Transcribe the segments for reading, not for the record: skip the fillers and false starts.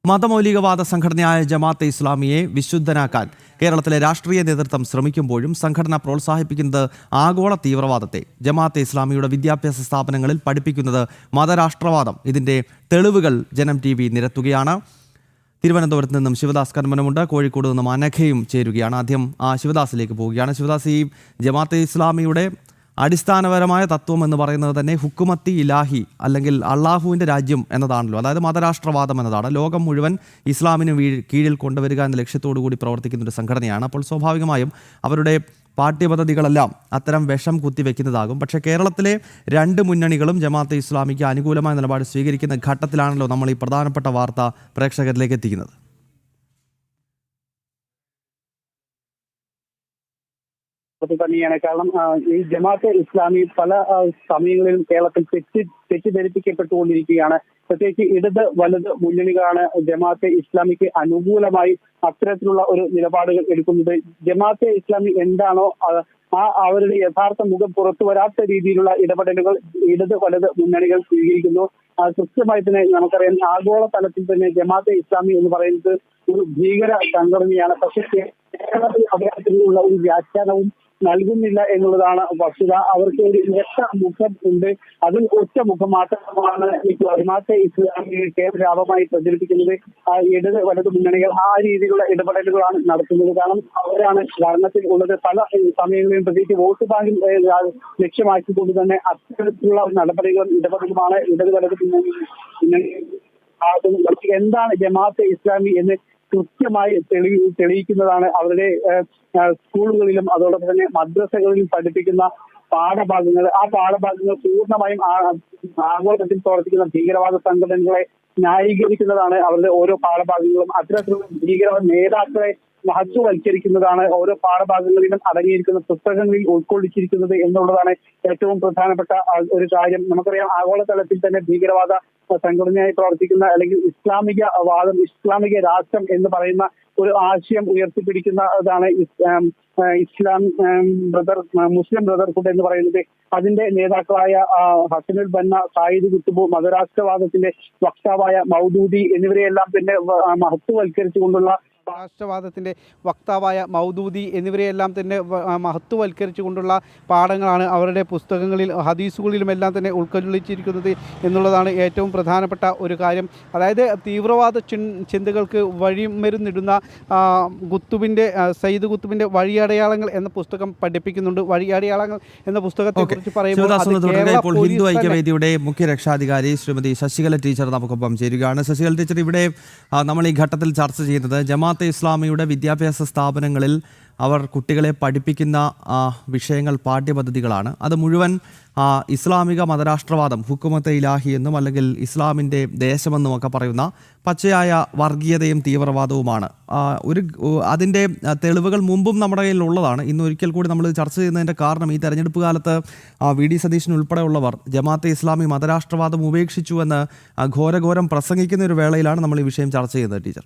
മതമൗലികവാദ സംഘടനയായ ജമാഅത്തെ ഇസ്ലാമിയെ വിശുദ്ധനാക്കാൻ കേരളത്തിലെ രാഷ്ട്രീയ നേതൃത്വം ശ്രമിക്കുമ്പോഴും സംഘടന പ്രോത്സാഹിപ്പിക്കുന്നത് ആഗോള തീവ്രവാദത്തെ. ജമാഅത്തെ ഇസ്ലാമിയുടെ വിദ്യാഭ്യാസ സ്ഥാപനങ്ങളിൽ പഠിപ്പിക്കുന്നത് മതരാഷ്ട്രവാദം. ഇതിന്റെ തെളിവുകൾ ജനം TV നിരത്തുകയാണ്. തിരുവനന്തപുരത്ത് നിന്നും ശിവദാസ് കന്മനമുണ്ട്, കോഴിക്കോട് നിന്നും അനഘയും ചേരുകയാണ്. ആദ്യം ശിവദാസിലേക്ക് പോവുകയാണ്. ശിവദാസ്, ഈ ജമാഅത്തെ ഇസ്ലാമിയുടെ അടിസ്ഥാനപരമായ തത്വം എന്ന് പറയുന്നത് തന്നെ ഹുക്കുമത്തി ഇലാഹി അല്ലെങ്കിൽ അള്ളാഹുവിൻ്റെ രാജ്യം എന്നതാണല്ലോ. അതായത് മതരാഷ്ട്രവാദം എന്നതാണ്. ലോകം മുഴുവൻ ഇസ്ലാമിന് കീഴിൽ കൊണ്ടുവരിക എന്ന ലക്ഷ്യത്തോടു കൂടി പ്രവർത്തിക്കുന്ന ഒരു സംഘടനയാണ്. അപ്പോൾ സ്വാഭാവികമായും അവരുടെ പാഠ്യപദ്ധതികളെല്ലാം അത്തരം വിഷം കുത്തിവെക്കുന്നതാകും. പക്ഷേ കേരളത്തിലെ രണ്ട് മുന്നണികളും ജമാഅത്തെ ഇസ്ലാമിക്ക് അനുകൂലമായ നിലപാട് സ്വീകരിക്കുന്ന ഘട്ടത്തിലാണല്ലോ നമ്മൾ ഈ പ്രധാനപ്പെട്ട വാർത്ത പ്രേക്ഷകരിലേക്ക് എത്തിക്കുന്നത്. തന്നെയാണ്. കാരണം ഈ ജമാഅത്തെ ഇസ്ലാമി പല സമയങ്ങളിലും കേരളത്തിൽ തെറ്റിദ്ധരിപ്പിക്കപ്പെട്ടുകൊണ്ടിരിക്കുകയാണ്. പ്രത്യേകിച്ച് ഇടത് വലത് മുന്നണികളാണ് ജമാഅത്തെ ഇസ്ലാമിക്ക് അനുകൂലമായി അത്തരത്തിലുള്ള ഒരു നിലപാടുകൾ എടുക്കുന്നത്. ജമാഅത്തെ ഇസ്ലാമി എന്താണോ അവരുടെ യഥാർത്ഥ മുഖം പുറത്തു വരാത്ത രീതിയിലുള്ള ഇടപെടലുകൾ ഇടത് വലത് മുന്നണികൾ സ്വീകരിക്കുന്നു. കൃത്യമായി തന്നെ നമുക്കറിയാം, ആഗോള തലത്തിൽ തന്നെ ജമാഅത്തെ ഇസ്ലാമി എന്ന് പറയുന്നത് ഒരു ഭീകര സംഘടനയാണ്. പക്ഷേ കേരളത്തിൽ അത്തരത്തിലുള്ള ഒരു വ്യാഖ്യാനവും നൽകുന്നില്ല എന്നുള്ളതാണ് വസ്തുത. അവർക്ക് ഒരു ഒറ്റ മുഖം ഉണ്ട്. അതിൽ ഒറ്റ മുഖം മാത്രമാണ് ജമാഅത്തെ ഇസ്ലാമി വ്യാപകമായി പ്രചരിപ്പിക്കുന്നത്. ഇടത് വലത് മുന്നണികൾ ആ രീതിയിലുള്ള ഇടപെടലുകളാണ് നടത്തുന്നത്. കാരണം അവരാണ് ഭരണത്തിൽ ഉള്ളത്. പല സമയങ്ങളിലും പ്രത്യേകിച്ച് വോട്ട് ബാങ്കിൽ ലക്ഷ്യമാക്കിക്കൊണ്ട് തന്നെ അത്തരത്തിലുള്ള ഇടപെടലുമാണ് ഇടത് വലത് മുന്നണി. എന്താണ് ജമാഅത്തെ ഇസ്ലാമി എന്ന് കൃത്യമായി തെളിയിക്കുന്നതാണ് അവരുടെ സ്കൂളുകളിലും അതോടൊപ്പം തന്നെ മദ്രസകളിലും പഠിപ്പിക്കുന്ന പാഠഭാഗങ്ങൾ. ആ പാഠഭാഗങ്ങൾ പൂർണ്ണമായും ആഗോളതലത്തിൽ പ്രവർത്തിക്കുന്ന ഭീകരവാദ സംഘടനകളെ ന്യായീകരിക്കുന്നതാണ് അവരുടെ ഓരോ പാഠഭാഗങ്ങളും. അത്തരത്തിലുള്ള ഭീകരവാദ നേതാക്കളെ മഹത്വവൽക്കരിക്കുന്നതാണ് ഓരോ പാഠഭാഗങ്ങളിലും അടങ്ങിയിരിക്കുന്ന പുസ്തകങ്ങളിൽ ഉൾക്കൊള്ളിച്ചിരിക്കുന്നത് എന്നുള്ളതാണ് ഏറ്റവും പ്രധാനപ്പെട്ട ഒരു കാര്യം. നമുക്കറിയാം, ആഗോളതലത്തിൽ തന്നെ ഭീകരവാദ സംഘടനയായി പ്രവർത്തിക്കുന്ന അല്ലെങ്കിൽ ഇസ്ലാമിക രാഷ്ട്രം എന്ന് പറയുന്ന ഒരു ആശയം ഉയർത്തിപ്പിടിക്കുന്നതാണ് മുസ്ലിം ബ്രദർഹുഡ് എന്ന് പറയുന്നത്. അതിന്റെ നേതാക്കളായ ഹസനുൽ ബന്ന, സായിദ് കുത്തുബ്, മതരാഷ്ട്രവാദത്തിന്റെ വക്താവായ മൗദൂദി എന്നിവരെയെല്ലാം പിന്നെ മഹത്വവൽക്കരിച്ചുകൊണ്ടുള്ള രാഷ്ട്രവാദത്തിൻ്റെ വക്താവായ മൗദൂദി എന്നിവരെയെല്ലാം തന്നെ മഹത്വവൽക്കരിച്ചുകൊണ്ടുള്ള പാഠങ്ങളാണ് അവരുടെ പുസ്തകങ്ങളിൽ ഹദീസുകളിലുമെല്ലാം തന്നെ ഉൾക്കൊള്ളിച്ചിരിക്കുന്നത് എന്നുള്ളതാണ് ഏറ്റവും പ്രധാനപ്പെട്ട ഒരു കാര്യം. അതായത് തീവ്രവാദ ചിന്തകൾക്ക് വഴിമരുന്നിടുന്ന സയ്യിദ് കുത്തുബിൻ്റെ വഴിയടയാളങ്ങൾ എന്ന പുസ്തകം പഠിപ്പിക്കുന്നുണ്ട്. വഴിയടയാളങ്ങൾ എന്ന പുസ്തകത്തെക്കുറിച്ച് പറയുമ്പോൾ ഹിന്ദു ഐക്യവേദിയുടെ മുഖ്യ രക്ഷാധികാരി ശ്രീമതി ശശികല ടീച്ചർ നമുക്കൊപ്പം ചേരുകയാണ്. ശശികല ടീച്ചർ, ഇവിടെ നമ്മൾ ഈ ഘട്ടത്തിൽ ചർച്ച ചെയ്യുന്നത് ജമാഅത്തെ ഇസ്ലാമിയുടെ വിദ്യാഭ്യാസ സ്ഥാപനങ്ങളിൽ അവർ കുട്ടികളെ പഠിപ്പിക്കുന്ന വിഷയങ്ങൾ പാഠ്യപദ്ധതികളാണ്. അത് മുഴുവൻ ഇസ്ലാമിക മതരാഷ്ട്രവാദം, ഹുക്കുമത്തെ ഇലാഹി എന്നും അല്ലെങ്കിൽ ഇസ്ലാമിൻ്റെ ദേശമെന്നും ഒക്കെ പറയുന്ന പച്ചയായ വർഗീയതയും തീവ്രവാദവുമാണ്. അതിൻ്റെ തെളിവുകൾ മുമ്പും നമ്മുടെ കയ്യിലുള്ളതാണ്. ഇന്ന് ഒരിക്കൽ കൂടി നമ്മൾ ചർച്ച ചെയ്യുന്നതിൻ്റെ കാരണം ഈ തെരഞ്ഞെടുപ്പ് കാലത്ത് VD സതീശൻ ഉൾപ്പെടെയുള്ളവർ ജമാഅത്തെ ഇസ്ലാമി മതരാഷ്ട്രവാദം ഉപേക്ഷിച്ചു എന്ന് ഘോരഘോരം പ്രസംഗിക്കുന്ന ഒരു വേളയിലാണ് നമ്മൾ ഈ വിഷയം ചർച്ച ചെയ്യുന്നത്. ടീച്ചർ,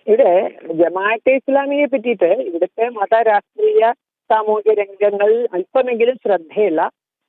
ഇവിടെ ജമാഅത്തെ ഇസ്ലാമിയെ പറ്റിയിട്ട് ഇവിടുത്തെ മതരാഷ്ട്രീയ സാമൂഹിക രംഗങ്ങൾ അല്പമെങ്കിലും ശ്രദ്ധയുള്ള,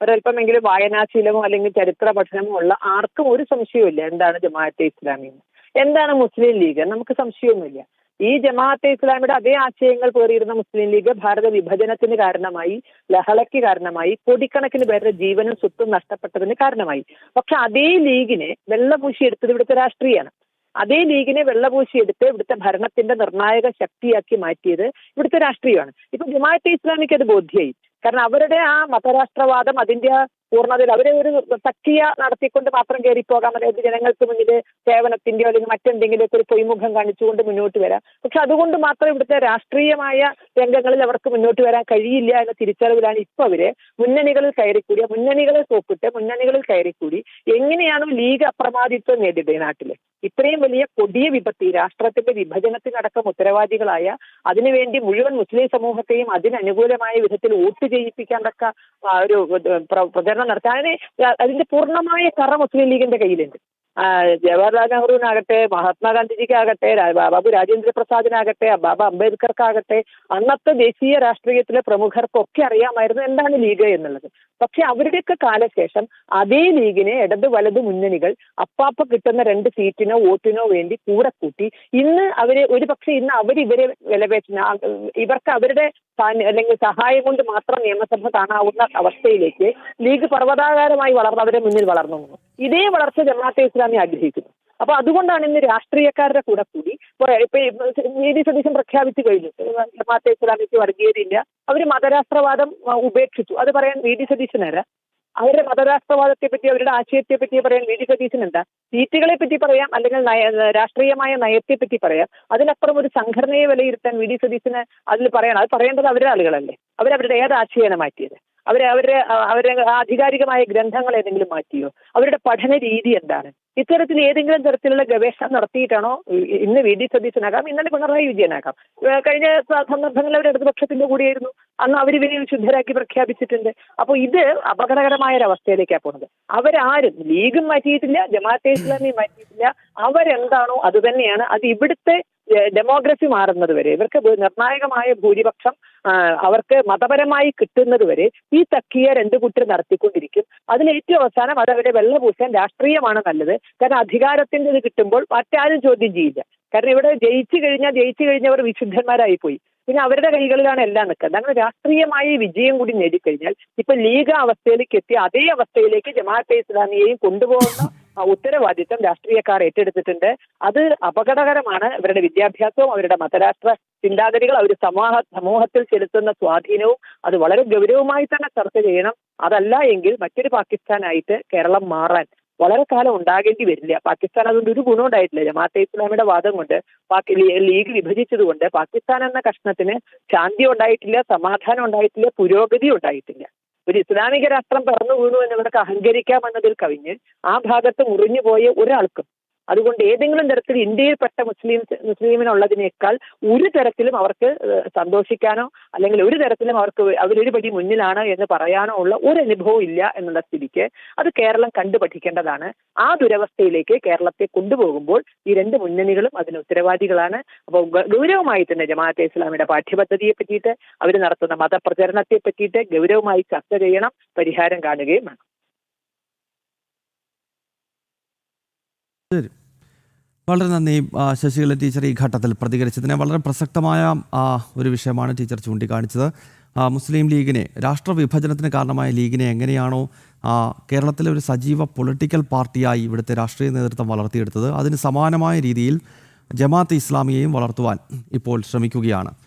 ഒരല്പമെങ്കിലും വായനാശീലമോ അല്ലെങ്കിൽ ചരിത്ര പഠനമോ ഉള്ള ആർക്കും ഒരു സംശയവുമില്ല എന്താണ് ജമാഅത്തെ ഇസ്ലാമി, എന്താണ് മുസ്ലിം ലീഗ്. നമുക്ക് സംശയമൊന്നുമില്ല. ഈ ജമാഅത്തെ ഇസ്ലാമിയുടെ അതേ ആശയങ്ങൾ പേറിയിരുന്ന മുസ്ലിം ലീഗ് ഭാരത വിഭജനത്തിന് കാരണമായി, ലഹളയ്ക്ക് കാരണമായി, കോടിക്കണക്കിന് പേരുടെ ജീവനും സ്വത്തും നഷ്ടപ്പെട്ടതിന് കാരണമായി. പക്ഷെ അതേ ലീഗിനെ വെള്ളപൂശിയെടുത്തത് ഇവിടുത്തെ രാഷ്ട്രീയമാണ്. അതേ ലീഗിനെ വെള്ളപൂശിയെടുത്ത് ഇവിടുത്തെ ഭരണത്തിന്റെ നിർണായക ശക്തിയാക്കി മാറ്റിയത് ഇവിടുത്തെ രാഷ്ട്രീയമാണ്. ഇപ്പൊ ജമാഅത്തെ ഇസ്ലാമിക്ക് അത് ബോധ്യമായി. കാരണം അവരുടെ ആ മതരാഷ്ട്രവാദം അതിന്റെ പൂർണ്ണതയിൽ അവരെ ഒരു തക്കിയ നടത്തിക്കൊണ്ട് മാത്രം കയറിപ്പോകാൻ, അതായത് ജനങ്ങൾക്ക് മുന്നിൽ സേവനത്തിന്റെയോ അല്ലെങ്കിൽ മറ്റെന്തെങ്കിലുമൊക്കെ ഒരു പൊയ്മുഖം കാണിച്ചുകൊണ്ട് മുന്നോട്ട് വരാം. പക്ഷെ അതുകൊണ്ട് മാത്രം ഇവിടുത്തെ രാഷ്ട്രീയമായ രംഗങ്ങളിൽ അവർക്ക് മുന്നോട്ട് വരാൻ കഴിയില്ല എന്ന തിരിച്ചറിവിലാണ് ഇപ്പൊ അവര് മുന്നണികളിൽ കയറിക്കൂടി, മുന്നണികളെ തോപ്പിട്ട് മുന്നണികളിൽ കയറിക്കൂടി എങ്ങനെയാണോ ലീഗ് അപ്രമാദിത്വം നേടിയത് നാട്ടില്. ഇത്രയും വലിയ കൊടിയ വിപത്തി, രാഷ്ട്രത്തിന്റെ വിഭജനത്തിനടക്കം ഉത്തരവാദികളായ, അതിനുവേണ്ടി മുഴുവൻ മുസ്ലിം സമൂഹത്തെയും അതിനനുകൂലമായ വിധത്തിൽ വോട്ട് ചെയ്യിപ്പിക്കാൻ തക്ക ഒരു പ്രചരണം നടത്താൻ അതിന്റെ പൂർണ്ണമായ കറ മുസ്ലിം ലീഗിന്റെ കയ്യിലുണ്ട്. ജവഹർലാൽ നെഹ്റുവിനാകട്ടെ, മഹാത്മാഗാന്ധിജിക്കാകട്ടെ, ബാബു രാജേന്ദ്ര പ്രസാദിനാകട്ടെ, ബാബ അംബേദ്കർക്കാകട്ടെ, അന്നത്തെ ദേശീയ രാഷ്ട്രീയത്തിലെ പ്രമുഖർക്കൊക്കെ അറിയാമായിരുന്നു എന്താണ് ലീഗ് എന്നുള്ളത്. പക്ഷെ അവരുടെയൊക്കെ കാലശേഷം അതേ ലീഗിനെ ഇടത് വലത് മുന്നണികൾ അപ്പാപ്പ കിട്ടുന്ന 2 സീറ്റിനോ വോട്ടിനോ വേണ്ടി കൂടെ കൂട്ടി ഇന്ന് അവര് ഇന്ന് അവരിവരെ ഇവർക്ക് അവരുടെ അല്ലെങ്കിൽ സഹായം കൊണ്ട് മാത്രം നിയമസഭ കാണാവുന്ന അവസ്ഥയിലേക്ക് ലീഗ് പർവ്വതാകാരമായി അവരുടെ മുന്നിൽ വളർന്നു വന്നു. ഇതേ വളർച്ച ജമാഅത്തെ ഇസ്ലാമി ആഗ്രഹിക്കുന്നു. അപ്പൊ അതുകൊണ്ടാണ് ഇന്ന് രാഷ്ട്രീയക്കാരുടെ കൂടെ കൂടി ഇപ്പൊ വി.ഡി. സതീശൻ പ്രഖ്യാപിച്ചു കഴിഞ്ഞു ജമാഅത്തെ ഇസ്ലാമിക്ക് വർഗീയതയില്ല, അവര് മതരാഷ്ട്രവാദം ഉപേക്ഷിച്ചു. അത് പറയാൻ വി.ഡി. സതീശനല്ല. അവരുടെ മതരാഷ്ട്രവാദത്തെ പറ്റി അവരുടെ ആശയത്തെ പറ്റി പറയാൻ വി.ഡി. സതീശൻ എന്താ? സീറ്റുകളെ പറ്റി പറയാം, അല്ലെങ്കിൽ രാഷ്ട്രീയമായ നയത്തെ പറ്റി പറയാം. അതിനപ്പുറം ഒരു സംഘടനയെ വിലയിരുത്താൻ വി.ഡി. സതീശന് അതിൽ പറയണം. അത് പറയേണ്ടത് അവരുടെ ആളുകളല്ലേ. അവരുടെ ഏത് ആശയമാണ് മാറ്റിയത്? അവരുടെ ആധികാരികമായ ഗ്രന്ഥങ്ങൾ ഏതെങ്കിലും മാറ്റിയോ? അവരുടെ പഠന രീതി എന്താണ്? ഇത്തരത്തിൽ ഏതെങ്കിലും തരത്തിലുള്ള ഗവേഷണം നടത്തിയിട്ടാണോ ഇന്ന് വി.ഡി. സതീശനാകാം, ഇന്നലെ പിണറായി വിജയനാകാം. കഴിഞ്ഞ സന്ദർഭങ്ങളിൽ അവർ ഇടതുപക്ഷത്തിന്റെ കൂടെയായിരുന്നു. അന്ന് അവർ ഇവരെ ശുദ്ധരാക്കി പ്രഖ്യാപിച്ചിട്ടുണ്ട്. അപ്പോൾ ഇത് അപകടകരമായ ഒരു അവസ്ഥയിലേക്കാണ് പോകുന്നത്. അവരാരും ലീഗും മാറ്റിയിട്ടില്ല, ജമാഅത്തെ ഇസ്ലാമിയും മാറ്റിയിട്ടില്ല. അവരെന്താണോ അത് തന്നെയാണ്. അത് ഇവിടുത്തെ ഡെമോക്രസി മാറുന്നത് വരെ, ഇവർക്ക് നിർണായകമായ ഭൂരിപക്ഷം അവർക്ക് മതപരമായി കിട്ടുന്നത് വരെ ഈ തക്കിയ 2 കൂട്ടർ നടത്തിക്കൊണ്ടിരിക്കും. അതിൽ ഏറ്റവും അവസാനം അത് അവരെ വെള്ളപൂശാൻ രാഷ്ട്രീയമാണ് നല്ലത്. കാരണം അധികാരത്തിന്റെ ഇത് കിട്ടുമ്പോൾ മറ്റാരും ചോദ്യം ചെയ്യില്ല. കാരണം ഇവിടെ ജയിച്ചു കഴിഞ്ഞവർ വിശുദ്ധന്മാരായി പോയി. പിന്നെ അവരുടെ കൈകളിലാണ് എല്ലാം നിൽക്കുന്നത്. അങ്ങനെ രാഷ്ട്രീയമായ വിജയം കൂടി നേടിക്കഴിഞ്ഞാൽ ഇപ്പൊ ലീഗ് അവസ്ഥയിലേക്ക് എത്തി അതേ അവസ്ഥയിലേക്ക് ജമാഅത്തെ ഇസ്ലാമിയെയും കൊണ്ടുപോകുന്ന ഉത്തരവാദിത്തം രാഷ്ട്രീയക്കാർ ഏറ്റെടുത്തിട്ടുണ്ട്. അത് അപകടകരമാണ്. അവരുടെ വിദ്യാഭ്യാസവും അവരുടെ മതരാഷ്ട്ര ചിന്താഗതികൾ അവർ സമൂഹത്തിൽ ചെലുത്തുന്ന സ്വാധീനവും അത് വളരെ ഗൗരവമായി തന്നെ ചർച്ച ചെയ്യണം. അതല്ല എങ്കിൽ മറ്റൊരു പാകിസ്ഥാനായിട്ട് കേരളം മാറാൻ വളരെ കാലം ഉണ്ടാകേണ്ടി വരില്ല. പാകിസ്ഥാൻ അതുകൊണ്ട് ഒരു ഗുണം ഉണ്ടായിട്ടില്ല. ജമാഅത്തെ ഇസ്ലാമിയുടെ വാദം കൊണ്ട് ലീഗ് വിഭജിച്ചത് കൊണ്ട് പാകിസ്ഥാൻ എന്ന കഷ്ണത്തിന് ശാന്തി ഉണ്ടായിട്ടില്ല, സമാധാനം ഉണ്ടായിട്ടില്ല, പുരോഗതി ഉണ്ടായിട്ടില്ല. ഒരു ഇസ്ലാമിക രാഷ്ട്രം പിറന്നു വീണു എന്നിവർക്ക് അഹങ്കരിക്കാമെന്നതിൽ കവിഞ്ഞ് ആ ഭാഗത്ത് മുറിഞ്ഞു പോയ ഒരാൾക്കും അതുകൊണ്ട് ഏതെങ്കിലും തരത്തിൽ ഇന്ത്യയിൽപ്പെട്ട മുസ്ലിമിനുള്ളതിനേക്കാൾ ഒരു തരത്തിലും അവർക്ക് സന്തോഷിക്കാനോ അല്ലെങ്കിൽ ഒരു തരത്തിലും അവരൊരു പടി മുന്നിലാണ് എന്ന് പറയാനോ ഉള്ള ഒരു അനുഭവവും ഇല്ല എന്നുള്ള സ്ഥിതിക്ക് അത് കേരളം കണ്ടു പഠിക്കേണ്ടതാണ്. ആ ദുരവസ്ഥയിലേക്ക് കേരളത്തെ കൊണ്ടുപോകുമ്പോൾ ഈ 2 മുന്നണികളും അതിന് ഉത്തരവാദികളാണ്. അപ്പോൾ ഗൗരവമായി തന്നെ ജമാഅത്തെ ഇസ്ലാമിയുടെ പാഠ്യപദ്ധതിയെ പറ്റിയിട്ട് അവർ നടത്തുന്ന മതപ്രചരണത്തെ പറ്റിയിട്ട് ഗൗരവമായി ചർച്ച ചെയ്യണം, പരിഹാരം കാണുകയും വേണം. ശരി, വളരെ നന്ദി ശശികല ടീച്ചർ ഈ ഘട്ടത്തിൽ പ്രതികരിച്ചതിന്. വളരെ പ്രസക്തമായ ഒരു വിഷയമാണ് ടീച്ചർ ചൂണ്ടിക്കാണിച്ചത്. മുസ്ലിം ലീഗിനെ, രാഷ്ട്രവിഭജനത്തിന് കാരണമായ ലീഗിനെ എങ്ങനെയാണോ കേരളത്തിലെ ഒരു സജീവ പൊളിറ്റിക്കൽ പാർട്ടിയായി ഇവിടുത്തെ രാഷ്ട്രീയ നേതൃത്വം വളർത്തിയെടുത്തത്, അതിന് സമാനമായ രീതിയിൽ ജമാഅത്തെ ഇസ്ലാമിയെയും വളർത്തുവാൻ ഇപ്പോൾ ശ്രമിക്കുകയാണ്.